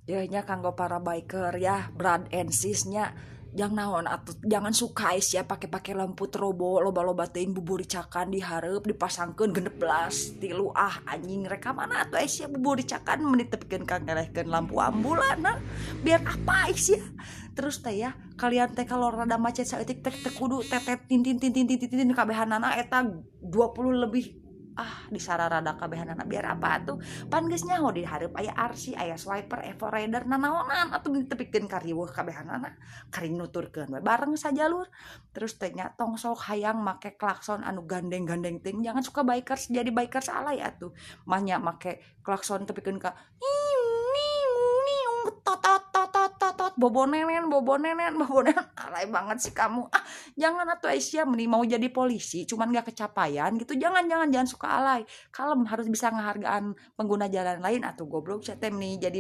Nya kanggo para biker ya, brand and sis-nya jangan naon atuh, jangan sukais ya pakai lampu terobo loba-loba teuing buburicakan dihareup dipasangkeun 16 tilu anjing reka mana atuh sia buburicakan menit tepikeun kangelehkeun lampu ambulan biar apa ya. Terus teh ya kalian teh kalau rada macet saeutik teh kudu tetet tintin tintin tintin kabehanana eta 20 lebih disararada kabehanana biar apa tuh pan geus nyaho di hareup aya RC aya swiper Evo Rider nanaonan atuh ditepikeun ka riweuh kabehanana karing nuturkeun we bareng sajalur. Terus teh nya tong sok hayang make klakson anu gandeng-gandeng teuing jangan suka bikers jadi bikers alay atuh mah nya make klakson tepikeun ka totot totot totot bobo nenen alay banget sih kamu jangan atuh Aisyah mending mau jadi polisi cuman gak kecapaian gitu jangan suka alay kalem harus bisa ngehargaan pengguna jalan lain atuh goblok saya teh nih jadi